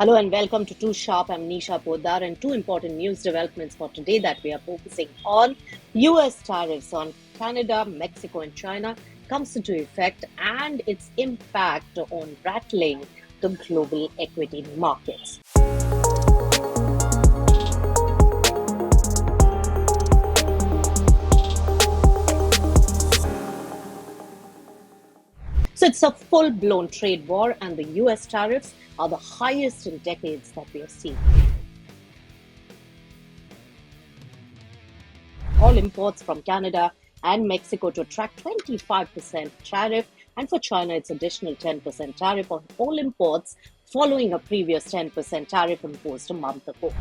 Hello and welcome to Too Sharp. I'm Nisha Poddar, and two important news developments for today that we are focusing on. US tariffs on Canada, Mexico, and China comes into effect, and its impact on rattling the global equity markets. So it's a full blown trade war, and the US tariffs are the highest in decades that we have seen. All imports from Canada and Mexico to attract 25% tariff, and for China, it's additional 10% tariff on all imports following a previous 10% tariff imposed a month ago.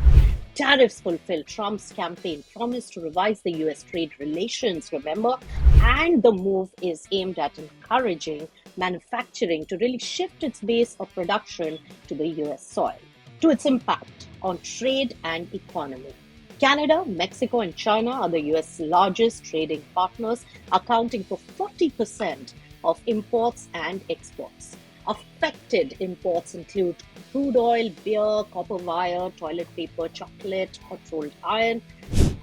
Tariffs fulfill Trump's campaign promise to revise the US trade relations, remember? And the move is aimed at encouraging manufacturing to really shift its base of production to the US soil. To its impact on trade and economy. Canada, Mexico, and China are the US largest trading partners, accounting for 40% of imports and exports. Affected imports include crude oil, beer, copper wire, toilet paper, chocolate, hot rolled iron,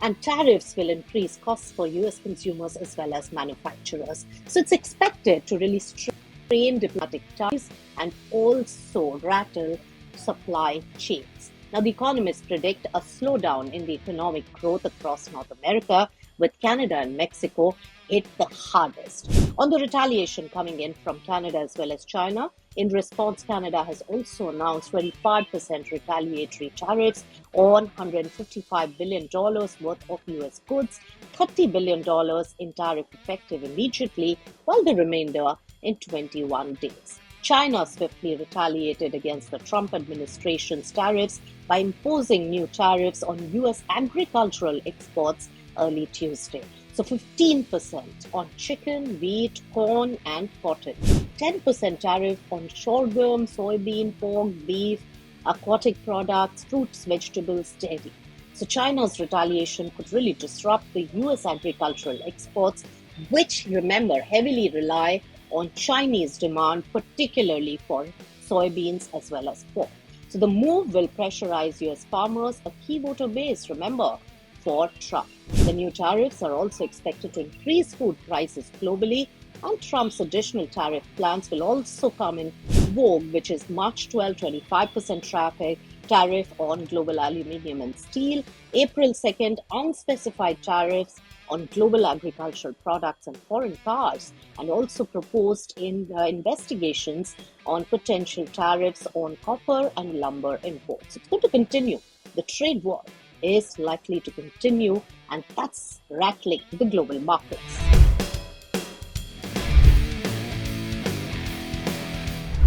and tariffs will increase costs for US consumers as well as manufacturers. So it's expected to really strain diplomatic ties and also rattle supply chains. Now, the economists predict a slowdown in the economic growth across North America, with Canada and Mexico hit the hardest. On the retaliation coming in from Canada as well as China, in response, Canada has also announced 25% retaliatory tariffs on $155 billion worth of US goods, $30 billion in tariff effective immediately, while the remainder in 21 days. China swiftly retaliated against the Trump administration's tariffs by imposing new tariffs on US agricultural exports early Tuesday. So 15% on chicken, wheat, corn, and cotton. 10% tariff on sorghum, soybean, pork, beef, aquatic products, fruits, vegetables, dairy. So China's retaliation could really disrupt the US agricultural exports, which, remember, heavily rely on Chinese demand, particularly for soybeans as well as pork. So the move will pressurize US farmers, a key voter base, remember, for Trump. The new tariffs are also expected to increase food prices globally, and Trump's additional tariff plans will also come in vogue, which is March 12, 25% tariff on global aluminium and steel, April 2nd, unspecified tariffs on global agricultural products and foreign cars, and also proposed in investigations on potential tariffs on copper and lumber imports. It's going to continue. The trade war is likely to continue, and that's rattling the global markets.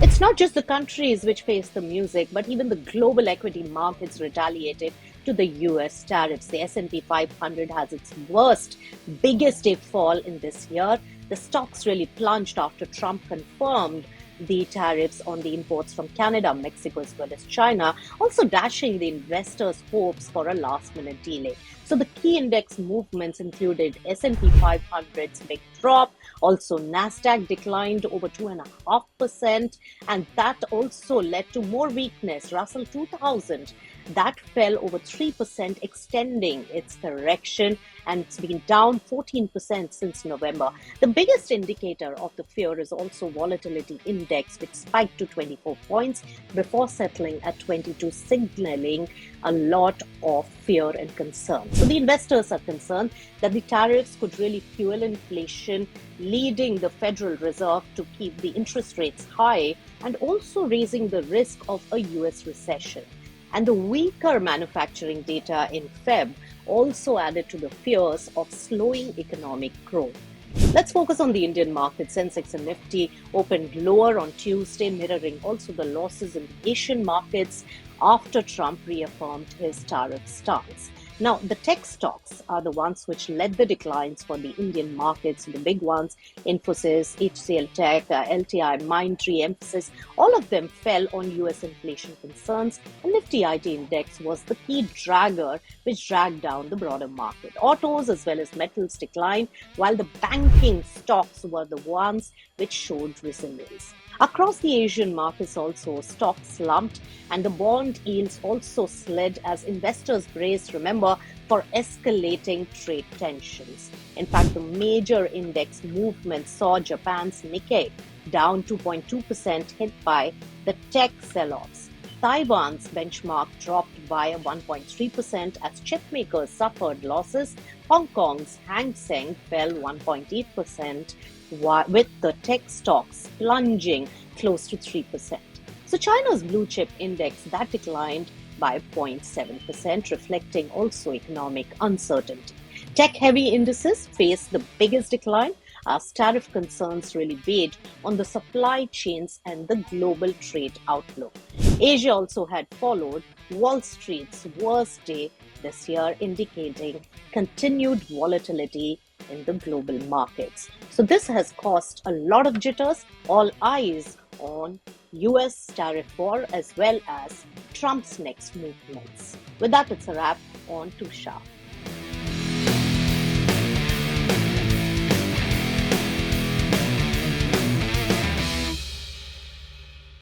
It's not just the countries which face the music, but even the global equity markets retaliated to the US tariffs. The S&P 500 has its worst, biggest day fall in this year. The stocks really plunged after Trump confirmed the tariffs on the imports from Canada, Mexico, as well as China, also dashing the investors' hopes for a last-minute delay. So the key index movements included S&P 500's big drop, also Nasdaq declined over 2.5%, and that also led to more weakness. Russell 2000 that fell over 3%, extending its correction, and it's been down 14% since November. The biggest indicator of the fear is also volatility index, which spiked to 24 points before settling at 22, signaling a lot of fear and concern. So the investors are concerned that the tariffs could really fuel inflation, leading the Federal Reserve to keep the interest rates high and also raising the risk of a US recession. And the weaker manufacturing data in Feb also added to the fears of slowing economic growth. Let's focus on the Indian market. Sensex and Nifty opened lower on Tuesday, mirroring also the losses in the Asian markets after Trump reaffirmed his tariff stance. Now, the tech stocks are the ones which led the declines for the Indian markets, the big ones, Infosys, HCL Tech, LTI, Mindtree, Emphasis, all of them fell on US inflation concerns, and Nifty IT index was the key dragger which dragged down the broader market. Autos as well as metals declined, while the banking stocks were the ones which showed resilience. Across the Asian markets also, stocks slumped and the bond yields also slid as investors braced, remember, for escalating trade tensions. In fact, the major index movement saw Japan's Nikkei down 2.2%, hit by the tech sell-offs. Taiwan's benchmark dropped by 1.3% as chipmakers suffered losses. Hong Kong's Hang Seng fell 1.8%, with the tech stocks plunging close to 3%. So China's blue chip index that declined by 0.7%, reflecting also economic uncertainty. Tech-heavy indices faced the biggest decline as tariff concerns really weighed on the supply chains and the global trade outlook. Asia also had followed Wall Street's worst day this year, indicating continued volatility in the global markets. So this has caused a lot of jitters, all eyes on US tariff war as well as Trump's next movements. With that, it's a wrap on Tusha.